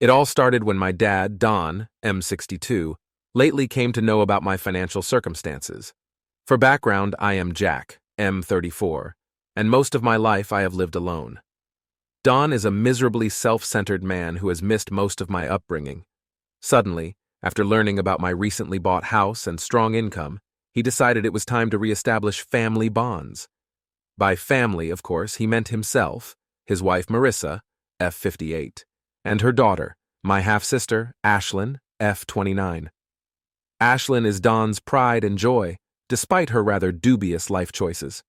It all started when my dad, Don, M62, lately came to know about my financial circumstances. For background, I am Jack, M34, and most of my life I have lived alone. Don is a miserably self-centered man who has missed most of my upbringing. Suddenly, after learning about my recently bought house and strong income, he decided it was time to reestablish family bonds. By family, of course, he meant himself, his wife Marissa, F58, and her daughter, my half-sister, Ashlin, F29. Ashlin is Don's pride and joy, despite her rather dubious life choices.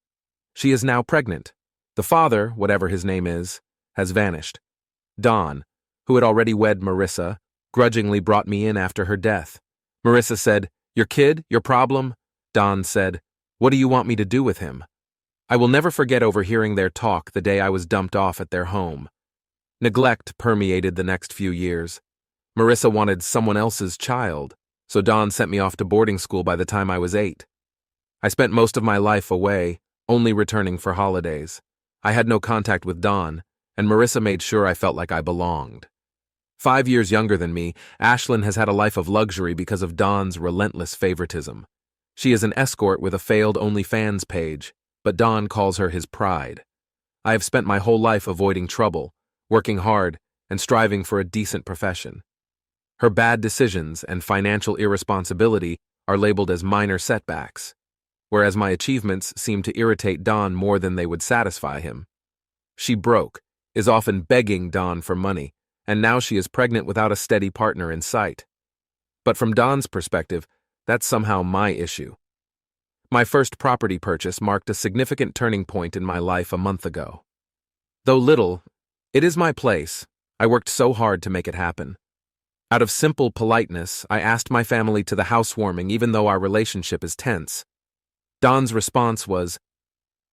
She is now pregnant. The father, whatever his name is, has vanished. Don, who had already wed Marissa, grudgingly brought me in after her death. Marissa said, "Your kid? Your problem?" Don said, "What do you want me to do with him?" I will never forget overhearing their talk the day I was dumped off at their home. Neglect permeated the next few years. Marissa wanted someone else's child, so Don sent me off to boarding school by the time I was 8. I spent most of my life away, only returning for holidays. I had no contact with Don, and Marissa made sure I felt like I belonged. 5 years younger than me, Ashlin has had a life of luxury because of Don's relentless favoritism. She is an escort with a failed OnlyFans page, but Don calls her his pride. I have spent my whole life avoiding trouble, working hard, and striving for a decent profession. Her bad decisions and financial irresponsibility are labeled as minor setbacks, whereas my achievements seem to irritate Don more than they would satisfy him. She broke, is often begging Don for money, and now she is pregnant without a steady partner in sight. But from Don's perspective, that's somehow my issue. My first property purchase marked a significant turning point in my life a month ago. Though little, it is my place. I worked so hard to make it happen. Out of simple politeness, I asked my family to the housewarming even though our relationship is tense. Don's response was,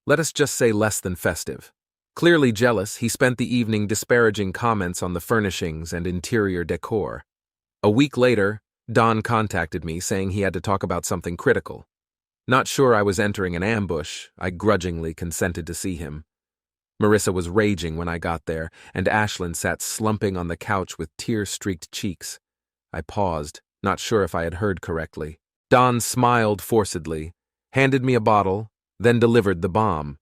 let us just say less than festive. Clearly jealous, he spent the evening disparaging comments on the furnishings and interior decor. A week later, Don contacted me saying he had to talk about something critical. Not sure I was entering an ambush, I grudgingly consented to see him. Marissa was raging when I got there, and Ashlin sat slumping on the couch with tear-streaked cheeks. I paused, not sure if I had heard correctly. Don smiled forcedly, handed me a bottle, then delivered the bomb.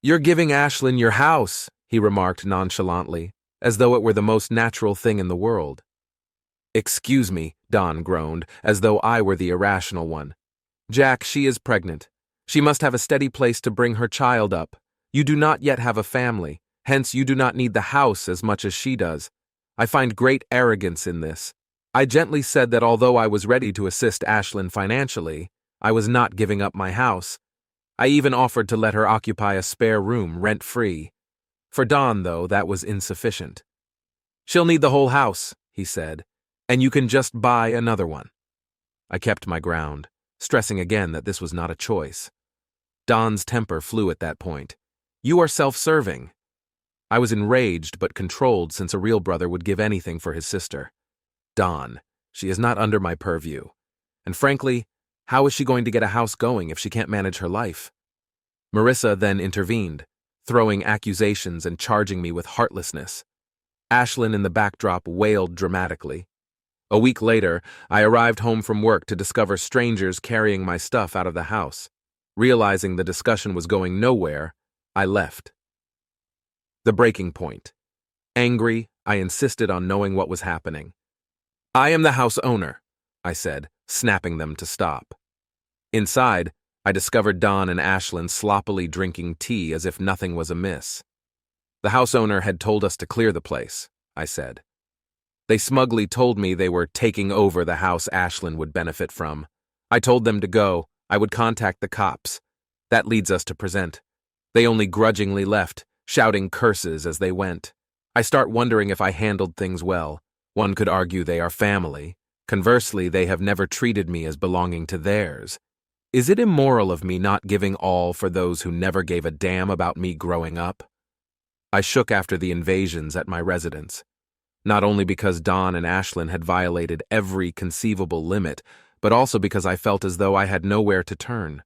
"You're giving Ashlin your house," he remarked nonchalantly, as though it were the most natural thing in the world. "Excuse me," Don groaned, as though I were the irrational one. "Jack, she is pregnant. She must have a steady place to bring her child up. You do not yet have a family, hence you do not need the house as much as she does. I find great arrogance in this." I gently said that although I was ready to assist Ashlin financially, I was not giving up my house. I even offered to let her occupy a spare room rent-free. For Don, though, that was insufficient. "She'll need the whole house," he said, "and you can just buy another one." I kept my ground, stressing again that this was not a choice. Don's temper flew at that point. "You are self-serving." I was enraged but controlled since a real brother would give anything for his sister. Don, she is not under my purview. And frankly, how is she going to get a house going if she can't manage her life? Marissa then intervened, throwing accusations and charging me with heartlessness. Ashlin in the backdrop wailed dramatically. A week later, I arrived home from work to discover strangers carrying my stuff out of the house. Realizing the discussion was going nowhere, I left. The breaking point. Angry, I insisted on knowing what was happening. "I am the house owner," I said, snapping them to stop. Inside, I discovered Don and Ashlin sloppily drinking tea as if nothing was amiss. "The house owner had told us to clear the place," I said. They smugly told me they were taking over the house Ashlin would benefit from. I told them to go. I would contact the cops. That leads us to present. They only grudgingly left, shouting curses as they went. I start wondering if I handled things well. One could argue they are family. Conversely, they have never treated me as belonging to theirs. Is it immoral of me not giving all for those who never gave a damn about me growing up? I shook after the invasions at my residence. Not only because Don and Ashlin had violated every conceivable limit, but also because I felt as though I had nowhere to turn.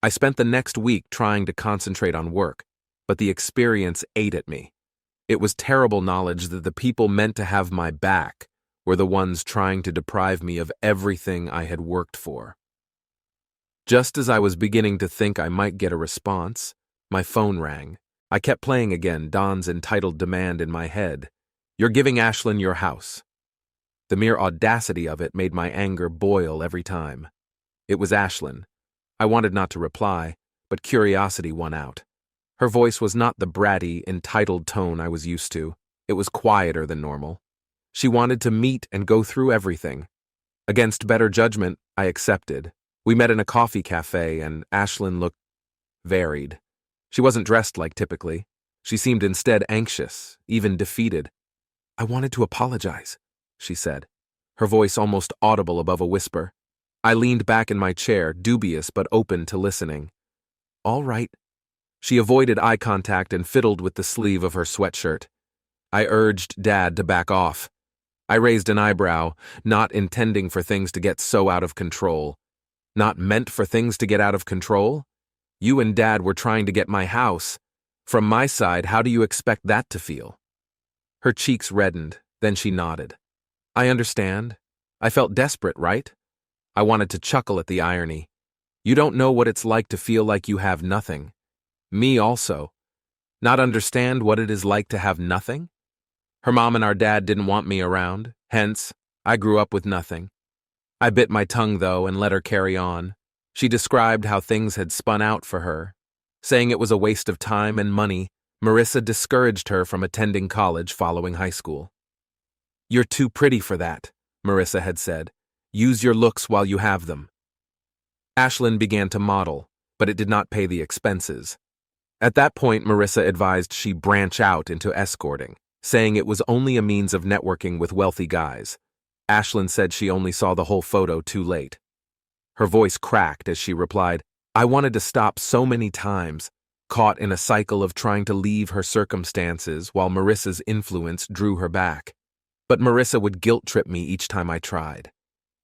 I spent the next week trying to concentrate on work, but the experience ate at me. It was terrible knowledge that the people meant to have my back were the ones trying to deprive me of everything I had worked for. Just as I was beginning to think I might get a response, my phone rang. I kept playing again Don's entitled demand in my head. "You're giving Ashlin your house." The mere audacity of it made my anger boil every time. It was Ashlin. I wanted not to reply, but curiosity won out. Her voice was not the bratty, entitled tone I was used to. It was quieter than normal. She wanted to meet and go through everything. Against better judgment, I accepted. We met in a coffee cafe, and Ashlin looked varied. She wasn't dressed like typically. She seemed instead anxious, even defeated. "I wanted to apologize," she said, her voice almost audible above a whisper. I leaned back in my chair, dubious but open to listening. "All right." She avoided eye contact and fiddled with the sleeve of her sweatshirt. I urged Dad to back off. I raised an eyebrow, not intending for things to get so out of control. Not meant for things to get out of control? You and Dad were trying to get my house. From my side, how do you expect that to feel? Her cheeks reddened, then she nodded. I understand. I felt desperate, right? I wanted to chuckle at the irony. You don't know what it's like to feel like you have nothing. Me also. Not understand what it is like to have nothing? Her mom and our dad didn't want me around, hence, I grew up with nothing. I bit my tongue, though, and let her carry on. She described how things had spun out for her. Saying it was a waste of time and money, Marissa discouraged her from attending college following high school. "You're too pretty for that," Marissa had said. "Use your looks while you have them." Ashlin began to model, but it did not pay the expenses. At that point, Marissa advised she branch out into escorting, saying it was only a means of networking with wealthy guys. Ashlin said she only saw the whole photo too late. Her voice cracked as she replied, "I wanted to stop so many times, caught in a cycle of trying to leave her circumstances while Marissa's influence drew her back. But Marissa would guilt-trip me each time I tried.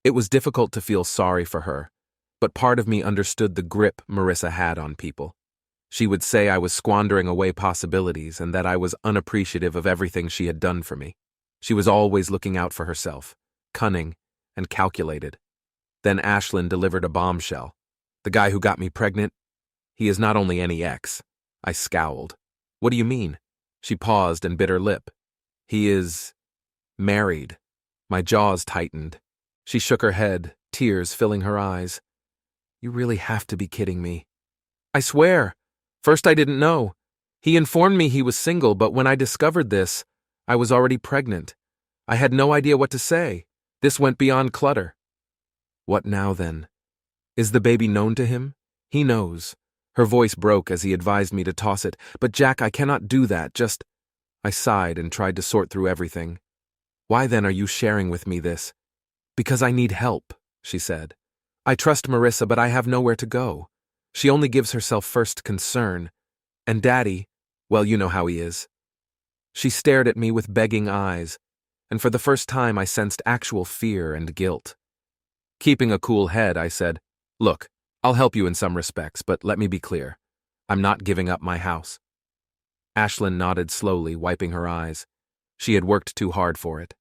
It was difficult to feel sorry for her, but part of me understood the grip Marissa had on people. She would say I was squandering away possibilities and that I was unappreciative of everything she had done for me. She was always looking out for herself, cunning and calculated. Then Ashlin delivered a bombshell. "The guy who got me pregnant? He is not only any ex." I scowled. "What do you mean?" She paused and bit her lip. "He is married." My jaws tightened. She shook her head, tears filling her eyes. "You really have to be kidding me." "I swear. First I didn't know. He informed me he was single, but when I discovered this, I was already pregnant. I had no idea what to say. This went beyond clutter." "What now, then? Is the baby known to him?" "He knows." Her voice broke as he advised me to toss it. "But Jack, I cannot do that, just—" I sighed and tried to sort through everything. "Why then are you sharing with me this?" "Because I need help," she said. "I trust Marissa, but I have nowhere to go. She only gives herself first concern. And Daddy, well, you know how he is." She stared at me with begging eyes, and for the first time I sensed actual fear and guilt. Keeping a cool head, I said, "Look, I'll help you in some respects, but let me be clear. I'm not giving up my house." Ashlin nodded slowly, wiping her eyes. She had worked too hard for it.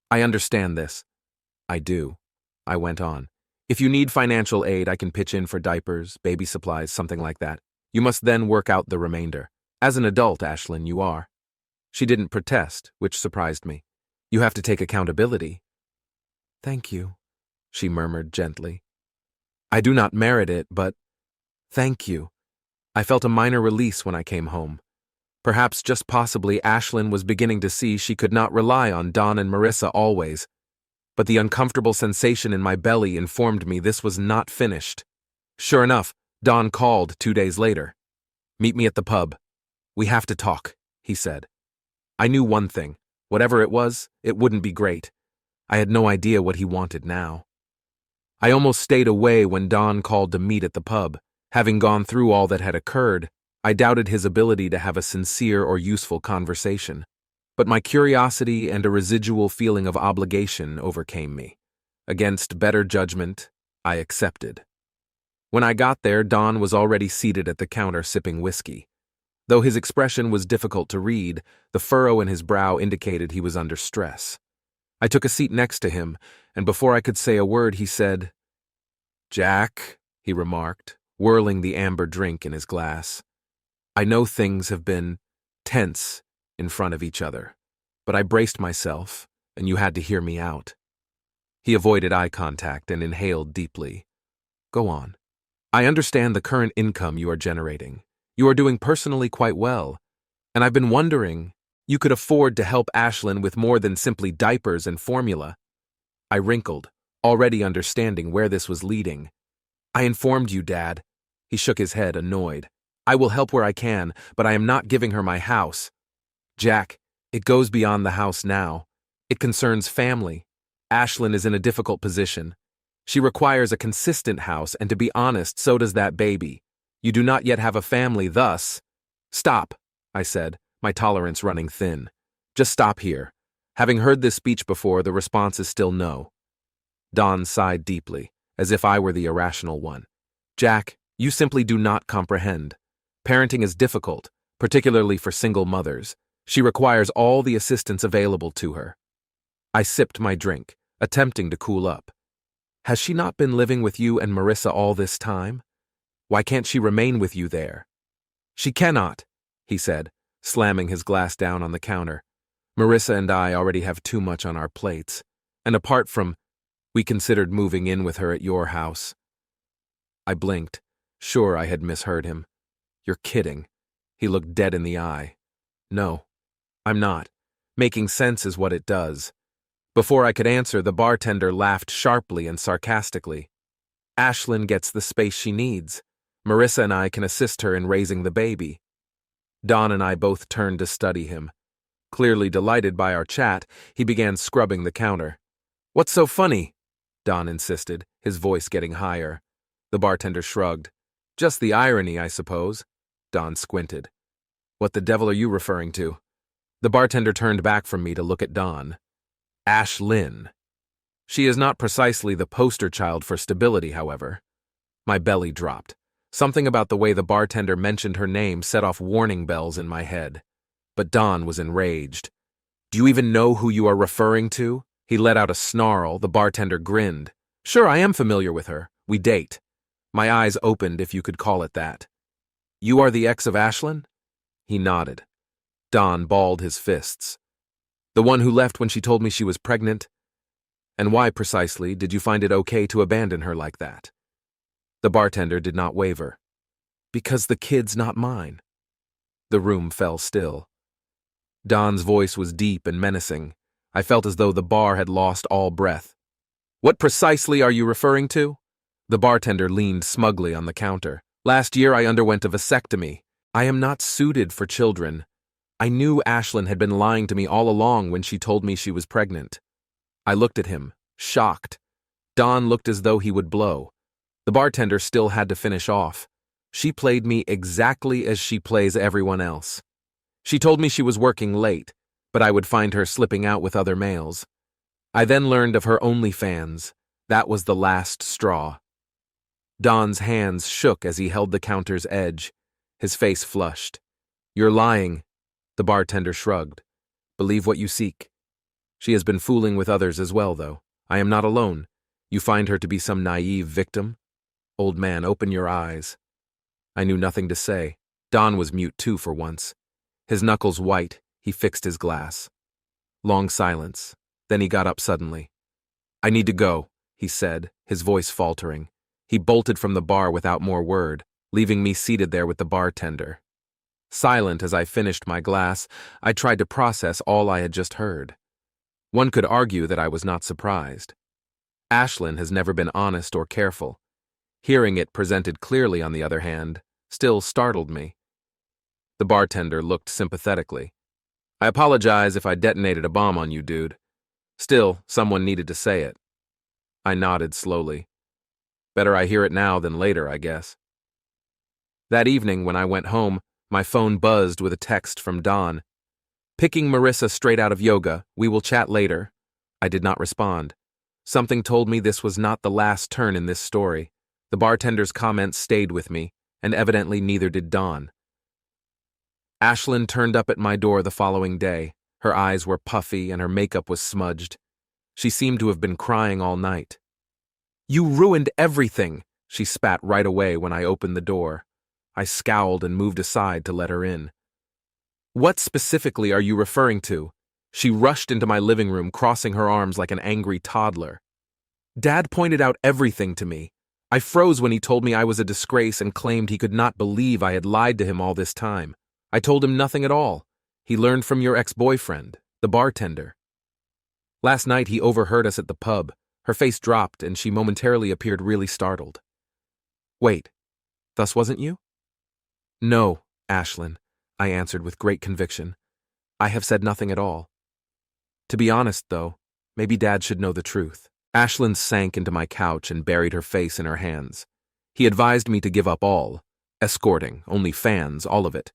"I understand this." "I do," I went on. "If you need financial aid, I can pitch in for diapers, baby supplies, something like that. You must then work out the remainder. As an adult, Ashlin, you are." She didn't protest, which surprised me. "You have to take accountability." "Thank you," she murmured gently. "I do not merit it, but thank you." I felt a minor release when I came home. Perhaps just possibly Ashlin was beginning to see she could not rely on Don and Marissa always. But the uncomfortable sensation in my belly informed me this was not finished. Sure enough, Don called 2 days later. "Meet me at the pub. We have to talk," he said. I knew one thing. Whatever it was, it wouldn't be great. I had no idea what he wanted now. I almost stayed away when Don called to meet at the pub. Having gone through all that had occurred, I doubted his ability to have a sincere or useful conversation. But my curiosity and a residual feeling of obligation overcame me. Against better judgment, I accepted. When I got there, Don was already seated at the counter sipping whiskey. Though his expression was difficult to read, the furrow in his brow indicated he was under stress. I took a seat next to him, and before I could say a word, he said, "Jack," he remarked, whirling the amber drink in his glass. "I know things have been tense in front of each other, but I braced myself, and you had to hear me out." He avoided eye contact and inhaled deeply. "Go on. I understand the current income you are generating. You are doing personally quite well, and I've been wondering, you could afford to help Ashlin with more than simply diapers and formula." I wrinkled, already understanding where this was leading. "I informed you, Dad." He shook his head, annoyed. "I will help where I can, but I am not giving her my house." "Jack, it goes beyond the house now. It concerns family. Ashlin is in a difficult position. She requires a consistent house, and to be honest, so does that baby. You do not yet have a family, thus—" "Stop," I said, my tolerance running thin. "Just stop here." Having heard this speech before, the response is still no. Don sighed deeply, as if I were the irrational one. "Jack, you simply do not comprehend. Parenting is difficult, particularly for single mothers. She requires all the assistance available to her." I sipped my drink, attempting to cool up. "Has she not been living with you and Marissa all this time? Why can't she remain with you there?" "She cannot," he said, slamming his glass down on the counter. "Marissa and I already have too much on our plates. And apart from, we considered moving in with her at your house." I blinked, sure I had misheard him. "You're kidding." He looked dead in the eye. "No, I'm not. Making sense is what it does." Before I could answer, the bartender laughed sharply and sarcastically. "Ashlin gets the space she needs. Marissa and I can assist her in raising the baby." Don and I both turned to study him. Clearly delighted by our chat, he began scrubbing the counter. "What's so funny?" Don insisted, his voice getting higher. The bartender shrugged. "Just the irony, I suppose." Don squinted. "What the devil are you referring to?" The bartender turned back from me to look at Don. "Ashlin. She is not precisely the poster child for stability, however." My belly dropped. Something about the way the bartender mentioned her name set off warning bells in my head. But Don was enraged. "Do you even know who you are referring to?" He let out a snarl. The bartender grinned. "Sure, I am familiar with her. We date." My eyes opened, if you could call it that. "You are the ex of Ashlin?" He nodded. Don balled his fists. "The one who left when she told me she was pregnant? And why, precisely, did you find it okay to abandon her like that?" The bartender did not waver. "Because the kid's not mine." The room fell still. Don's voice was deep and menacing. I felt as though the bar had lost all breath. "What precisely are you referring to?" The bartender leaned smugly on the counter. "Last year I underwent a vasectomy. I am not suited for children. I knew Ashlin had been lying to me all along when she told me she was pregnant." I looked at him, shocked. Don looked as though he would blow. The bartender still had to finish off. "She played me exactly as she plays everyone else. She told me she was working late, but I would find her slipping out with other males. I then learned of her OnlyFans. That was the last straw." Don's hands shook as he held the counter's edge. His face flushed. "You're lying." The bartender shrugged. "Believe what you seek. She has been fooling with others as well, though. I am not alone. You find her to be some naive victim? Old man, open your eyes." I knew nothing to say. Don was mute too for once. His knuckles white, he fixed his glass. Long silence. Then he got up suddenly. "I need to go," he said, his voice faltering. He bolted from the bar without more word, leaving me seated there with the bartender. Silent as I finished my glass, I tried to process all I had just heard. One could argue that I was not surprised. Ashlin has never been honest or careful. Hearing it presented clearly, on the other hand, still startled me. The bartender looked sympathetically. "I apologize if I detonated a bomb on you, dude. Still, someone needed to say it." I nodded slowly. "Better I hear it now than later, I guess." That evening, when I went home, my phone buzzed with a text from Don. "Picking Marissa straight out of yoga. We will chat later." I did not respond. Something told me this was not the last turn in this story. The bartender's comments stayed with me, and evidently neither did Don. Ashlin turned up at my door the following day. Her eyes were puffy and her makeup was smudged. She seemed to have been crying all night. "You ruined everything," she spat right away when I opened the door. I scowled and moved aside to let her in. "What specifically are you referring to?" She rushed into my living room, crossing her arms like an angry toddler. "Dad pointed out everything to me. I froze when he told me I was a disgrace and claimed he could not believe I had lied to him all this time. I told him nothing at all. He learned from your ex-boyfriend, the bartender. Last night he overheard us at the pub." Her face dropped and she momentarily appeared really startled. "Wait, thus wasn't you?" "No, Ashlin," I answered with great conviction. "I have said nothing at all. To be honest, though, maybe Dad should know the truth." Ashlin sank into my couch and buried her face in her hands. "He advised me to give up all. Escorting, only fans, all of it.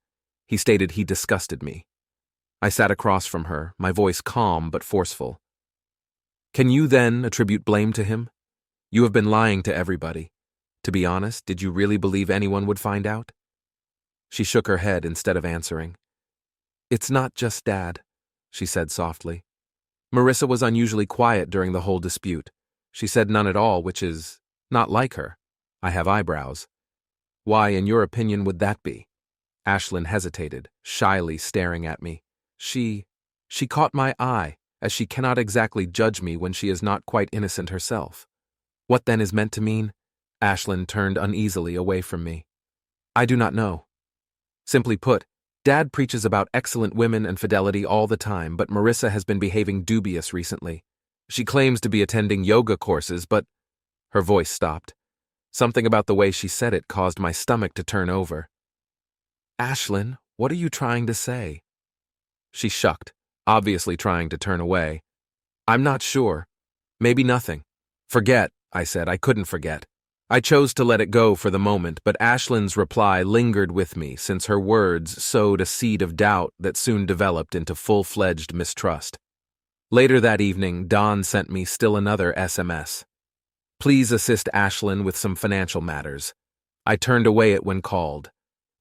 He stated he disgusted me." I sat across from her, my voice calm but forceful. "Can you then attribute blame to him? You have been lying to everybody. To be honest, did you really believe anyone would find out?" She shook her head instead of answering. "It's not just Dad," she said softly. "Marissa was unusually quiet during the whole dispute. She said none at all, which is not like her. I have eyebrows. Why, in your opinion, would that be?" Ashlin hesitated, shyly staring at me. She caught my eye, as she cannot exactly judge me when she is not quite innocent herself. What then is meant to mean? Ashlin turned uneasily away from me. "I do not know. Simply put, Dad preaches about excellent women and fidelity all the time, but Marissa has been behaving dubious recently. She claims to be attending yoga courses, but—" Her voice stopped. Something about the way she said it caused my stomach to turn over. "Ashlin, what are you trying to say?" She shucked, obviously trying to turn away. "I'm not sure. Maybe nothing." "Forget," I said. I couldn't forget. I chose to let it go for the moment, but Ashlin's reply lingered with me since her words sowed a seed of doubt that soon developed into full-fledged mistrust. Later that evening, Don sent me still another SMS. "Please assist Ashlin with some financial matters." I turned away it when called.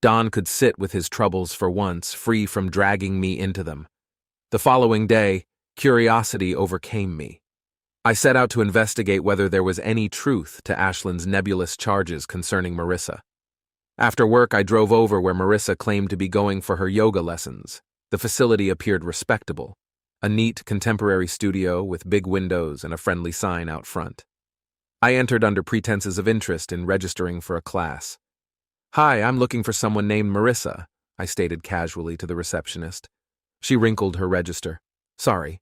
Don could sit with his troubles for once, free from dragging me into them. The following day, curiosity overcame me. I set out to investigate whether there was any truth to Ashlin's nebulous charges concerning Marissa. After work, I drove over where Marissa claimed to be going for her yoga lessons. The facility appeared respectable, a neat contemporary studio with big windows and a friendly sign out front. I entered under pretenses of interest in registering for a class. "Hi, I'm looking for someone named Marissa," I stated casually to the receptionist. She wrinkled her register. "Sorry,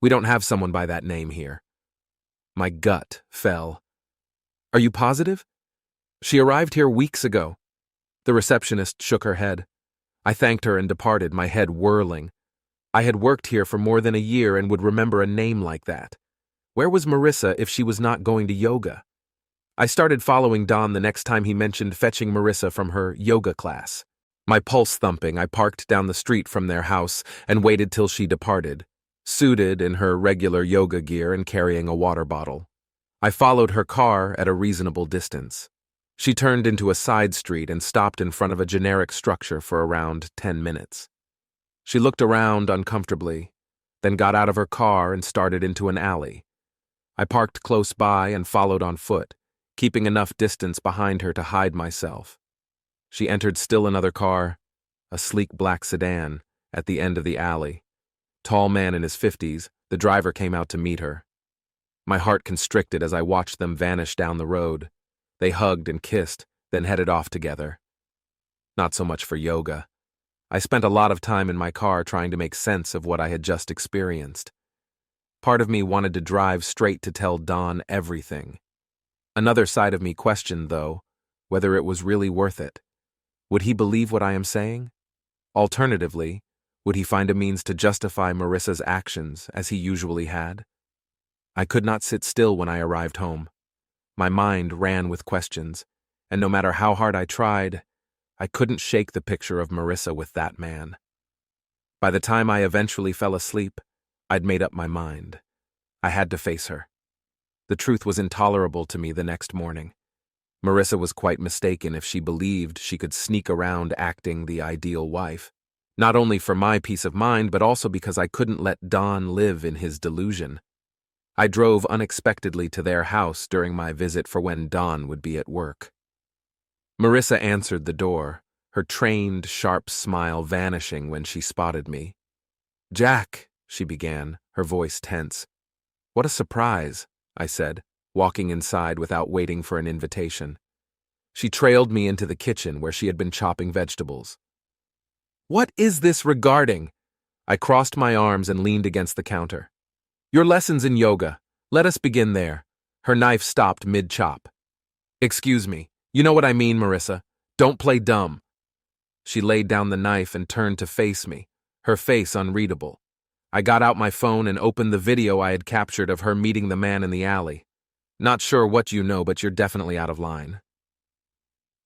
we don't have someone by that name here." My gut fell. "Are you positive? She arrived here weeks ago." The receptionist shook her head. I thanked her and departed, my head whirling. I had worked here for more than a year and would remember a name like that. Where was Marissa if she was not going to yoga? I started following Don the next time he mentioned fetching Marissa from her yoga class. My pulse thumping, I parked down the street from their house and waited till she departed, suited in her regular yoga gear and carrying a water bottle. I followed her car at a reasonable distance. She turned into a side street and stopped in front of a generic structure for around 10 minutes. She looked around uncomfortably, then got out of her car and started into an alley. I parked close by and followed on foot, keeping enough distance behind her to hide myself. She entered still another car, a sleek black sedan, at the end of the alley. Tall man in his 50s, the driver came out to meet her. My heart constricted as I watched them vanish down the road. They hugged and kissed, then headed off together. Not so much for yoga. I spent a lot of time in my car trying to make sense of what I had just experienced. Part of me wanted to drive straight to tell Don everything. Another side of me questioned, though, whether it was really worth it. Would he believe what I am saying? Alternatively, would he find a means to justify Marissa's actions as he usually had? I could not sit still when I arrived home. My mind ran with questions, and no matter how hard I tried, I couldn't shake the picture of Marissa with that man. By the time I eventually fell asleep, I'd made up my mind. I had to face her. The truth was intolerable to me the next morning. Marissa was quite mistaken if she believed she could sneak around acting the ideal wife. Not only for my peace of mind, but also because I couldn't let Don live in his delusion. I drove unexpectedly to their house during my visit for when Don would be at work. Marissa answered the door, her trained, sharp smile vanishing when she spotted me. "Jack," she began, her voice tense. "What a surprise," I said, walking inside without waiting for an invitation. She trailed me into the kitchen where she had been chopping vegetables. "What is this regarding?" I crossed my arms and leaned against the counter. "Your lessons in yoga. Let us begin there." Her knife stopped mid-chop. "Excuse me. You know what I mean, Marissa. Don't play dumb." She laid down the knife and turned to face me, her face unreadable. I got out my phone and opened the video I had captured of her meeting the man in the alley. "Not sure what you know, but you're definitely out of line."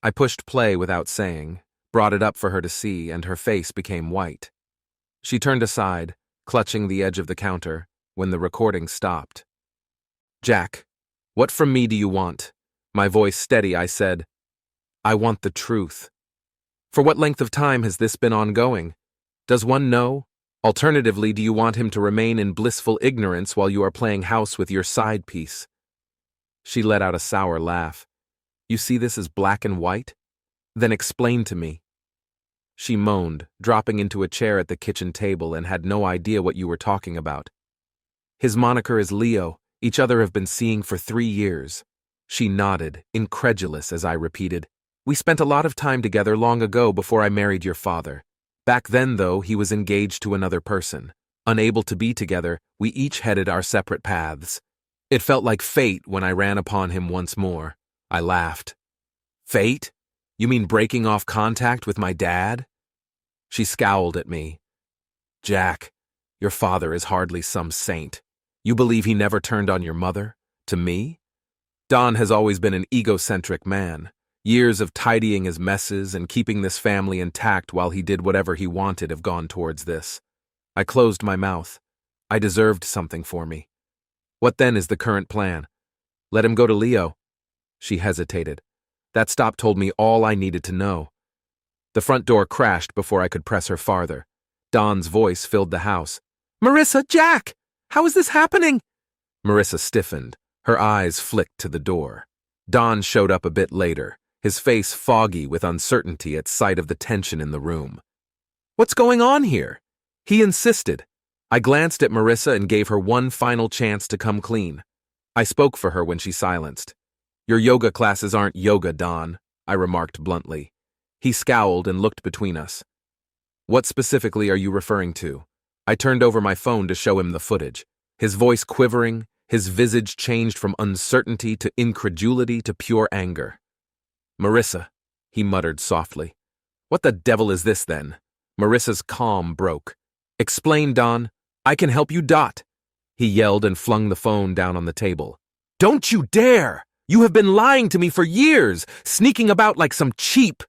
I pushed play without saying, brought it up for her to see, and her face became white. She turned aside, clutching the edge of the counter, when the recording stopped. "Jack, what from me do you want?" My voice steady, I said, "I want the truth. For what length of time has this been ongoing? Does one know? Alternatively, do you want him to remain in blissful ignorance while you are playing house with your side piece?" She let out a sour laugh. "You see this as black and white? Then explain to me." She moaned, dropping into a chair at the kitchen table, and had no idea what you were talking about. "His moniker is Leo. Each other have been seeing for 3 years. She nodded, incredulous as I repeated, "We spent a lot of time together long ago before I married your father. Back then, though, he was engaged to another person. Unable to be together, we each headed our separate paths. It felt like fate when I ran upon him once more." I laughed. "Fate? You mean breaking off contact with my dad?" She scowled at me. "Jack, your father is hardly some saint. You believe he never turned on your mother? To me? Don has always been an egocentric man. Years of tidying his messes and keeping this family intact while he did whatever he wanted have gone towards this." I closed my mouth. I deserved something for me. "What then is the current plan? Let him go to Leo?" She hesitated. That stop told me all I needed to know. The front door crashed before I could press her farther. Don's voice filled the house. "Marissa, Jack! How is this happening?" Marissa stiffened. Her eyes flicked to the door. Don showed up a bit later, his face foggy with uncertainty at sight of the tension in the room. "What's going on here?" He insisted. I glanced at Marissa and gave her one final chance to come clean. I spoke for her when she silenced. "Your yoga classes aren't yoga, Don," I remarked bluntly. He scowled and looked between us. "What specifically are you referring to?" I turned over my phone to show him the footage. His voice quivering, his visage changed from uncertainty to incredulity to pure anger. "Marissa," he muttered softly. "What the devil is this then?" Marissa's calm broke. "Explain, Don. I can help you, Dot." He yelled and flung the phone down on the table. "Don't you dare! You have been lying to me for years, sneaking about like some cheap—"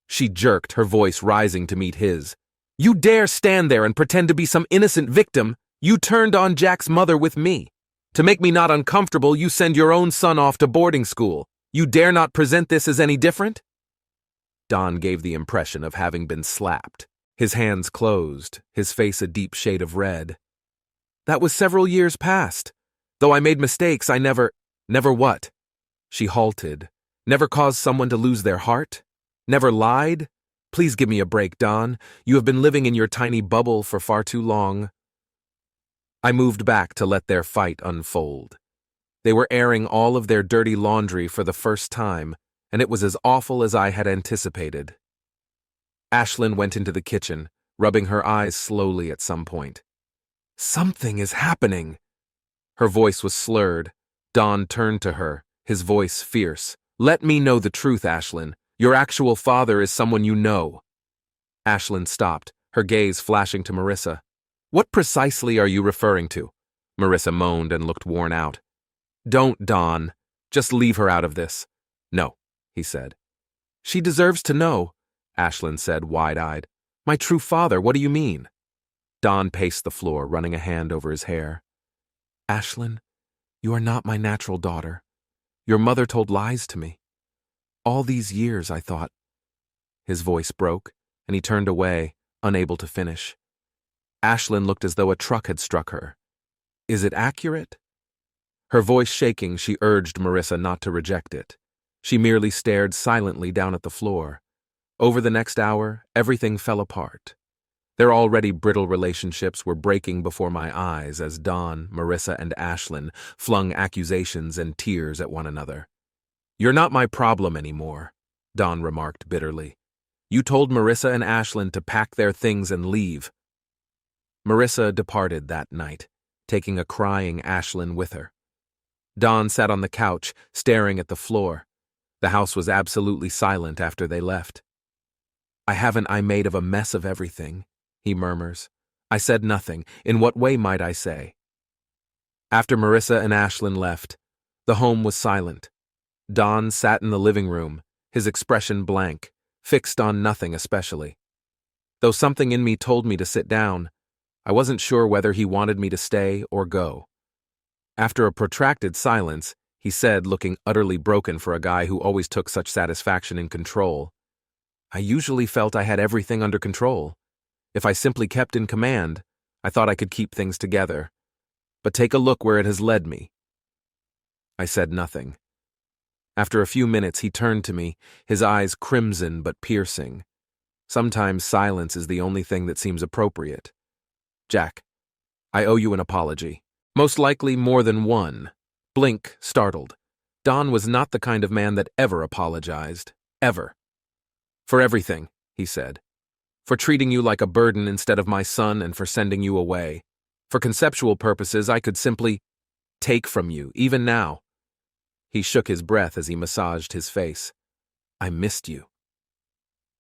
She jerked, her voice rising to meet his. "You dare stand there and pretend to be some innocent victim? You turned on Jack's mother with me. To make me not uncomfortable, you send your own son off to boarding school. You dare not present this as any different?" Don gave the impression of having been slapped. His hands closed, his face a deep shade of red. "That was several years past. Though I made mistakes, I never—" "Never what?" She halted. "Never caused someone to lose their heart? Never lied? Please give me a break, Don. You have been living in your tiny bubble for far too long." I moved back to let their fight unfold. They were airing all of their dirty laundry for the first time, and it was as awful as I had anticipated. Ashlin went into the kitchen, rubbing her eyes slowly at some point. "Something is happening." Her voice was slurred. Don turned to her, his voice fierce. "Let me know the truth, Ashlin. Your actual father is someone you know." Ashlin stopped, her gaze flashing to Marissa. "What precisely are you referring to?" Marissa moaned and looked worn out. "Don't, Don. Just leave her out of this." "No," he said. "She deserves to know," Ashlin said, wide-eyed. "My true father, what do you mean?" Don paced the floor, running a hand over his hair. "Ashlin, you are not my natural daughter. Your mother told lies to me. All these years, I thought—" His voice broke, and he turned away, unable to finish. Ashlin looked as though a truck had struck her. Is it accurate? Her voice shaking, she urged Marissa not to reject it. She merely stared silently down at the floor. Over the next hour, everything fell apart. Their already brittle relationships were breaking before my eyes as Dawn, Marissa, and Ashlin flung accusations and tears at one another. You're not my problem anymore, Dawn remarked bitterly. You told Marissa and Ashlin to pack their things and leave. Marissa departed that night, taking a crying Ashlin with her. Dawn sat on the couch, staring at the floor. The house was absolutely silent after they left. I made of a mess of everything, he murmurs. I said nothing. In what way might I say? After Marissa and Ashlin left, the home was silent. Don sat in the living room, his expression blank, fixed on nothing especially. Though something in me told me to sit down, I wasn't sure whether he wanted me to stay or go. After a protracted silence, he said, looking utterly broken for a guy who always took such satisfaction in control, I usually felt I had everything under control. If I simply kept in command, I thought I could keep things together. But take a look where it has led me. I said nothing. After a few minutes, he turned to me, his eyes crimson but piercing. Sometimes silence is the only thing that seems appropriate. Jack, I owe you an apology. Most likely more than one. Blink, startled. Don was not the kind of man that ever apologized. Ever. For everything, he said. For treating you like a burden instead of my son and for sending you away. For conceptual purposes, I could simply take from you, even now. He shook his breath as he massaged his face. I missed you.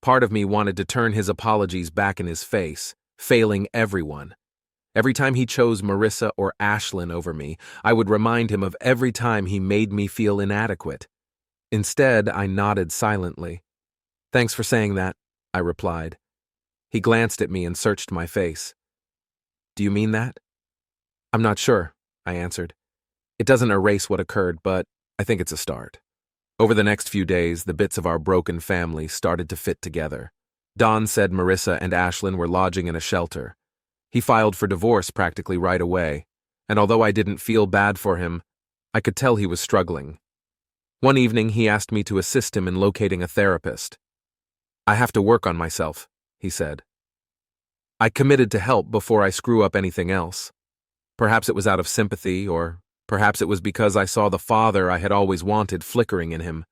Part of me wanted to turn his apologies back in his face, failing everyone. Every time he chose Marissa or Ashlin over me, I would remind him of every time he made me feel inadequate. Instead, I nodded silently. Thanks for saying that, I replied. He glanced at me and searched my face. Do you mean that? I'm not sure, I answered. It doesn't erase what occurred, but I think it's a start. Over the next few days, the bits of our broken family started to fit together. Don said Marissa and Ashlin were lodging in a shelter. He filed for divorce practically right away, and although I didn't feel bad for him, I could tell he was struggling. One evening, he asked me to assist him in locating a therapist. I have to work on myself, he said. I committed to help before I screw up anything else. Perhaps it was out of sympathy, or perhaps it was because I saw the father I had always wanted flickering in him.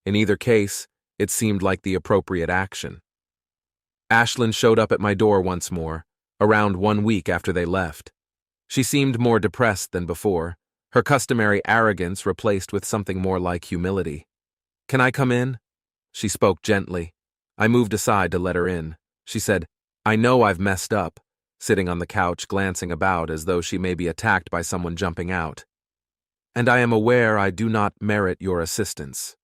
In either case, it seemed like the appropriate action. Ashlin showed up at my door once more, around 1 week after they left. She seemed more depressed than before, her customary arrogance replaced with something more like humility. Can I come in? She spoke gently. I moved aside to let her in. She said, I know I've messed up, sitting on the couch glancing about as though she may be attacked by someone jumping out. And I am aware I do not merit your assistance.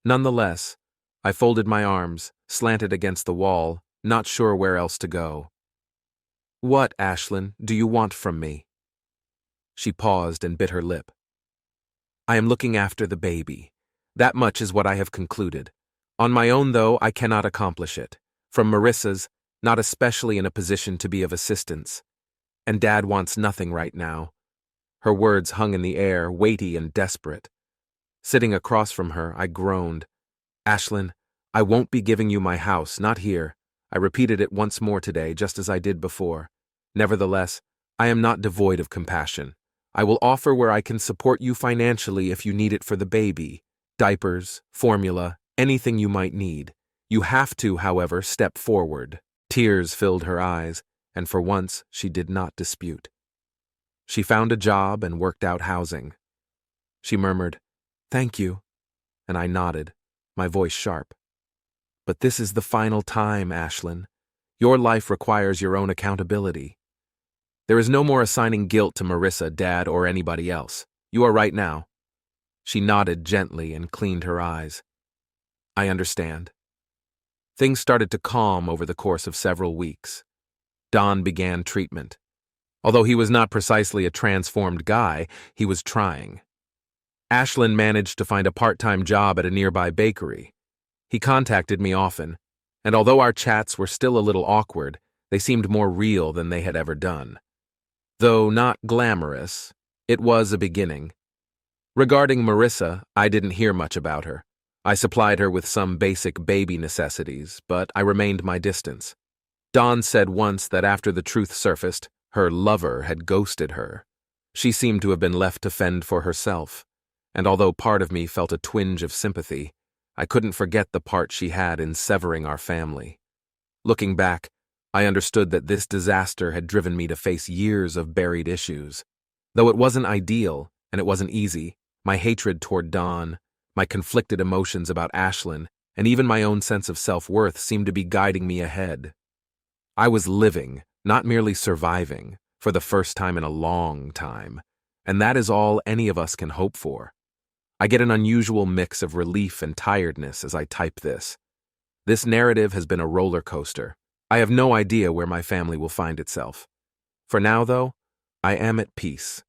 Nonetheless, I folded my arms, slanted against the wall, not sure where else to go. What, Ashlin, do you want from me? She paused and bit her lip. I am looking after the baby. That much is what I have concluded. On my own, though, I cannot accomplish it. From Marissa's, not especially in a position to be of assistance. And Dad wants nothing right now. Her words hung in the air, weighty and desperate. Sitting across from her, I groaned. Ashlin, I won't be giving you my house, not here. I repeated it once more today, just as I did before. Nevertheless, I am not devoid of compassion. I will offer where I can support you financially if you need it for the baby. Diapers, formula, anything you might need. You have to, however, step forward. Tears filled her eyes, and for once she did not dispute. She found a job and worked out housing. She murmured, Thank you, and I nodded, my voice sharp. But this is the final time, Ashlin. Your life requires your own accountability. There is no more assigning guilt to Marissa, Dad, or anybody else. You are right now. She nodded gently and cleaned her eyes. I understand. Things started to calm over the course of several weeks. Don began treatment. Although he was not precisely a transformed guy, he was trying. Ashlin managed to find a part-time job at a nearby bakery. He contacted me often, and although our chats were still a little awkward, they seemed more real than they had ever done. Though not glamorous, it was a beginning. Regarding Marissa, I didn't hear much about her. I supplied her with some basic baby necessities, but I remained my distance. Dawn said once that after the truth surfaced, her lover had ghosted her. She seemed to have been left to fend for herself, and although part of me felt a twinge of sympathy, I couldn't forget the part she had in severing our family. Looking back, I understood that this disaster had driven me to face years of buried issues. Though it wasn't ideal, and it wasn't easy, my hatred toward Dawn, my conflicted emotions about Ashlin, and even my own sense of self-worth seemed to be guiding me ahead. I was living, not merely surviving, for the first time in a long time, and that is all any of us can hope for. I get an unusual mix of relief and tiredness as I type this. This narrative has been a roller coaster. I have no idea where my family will find itself. For now, though, I am at peace.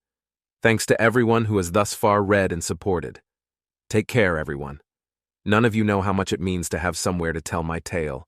Thanks to everyone who has thus far read and supported. Take care, everyone. None of you know how much it means to have somewhere to tell my tale.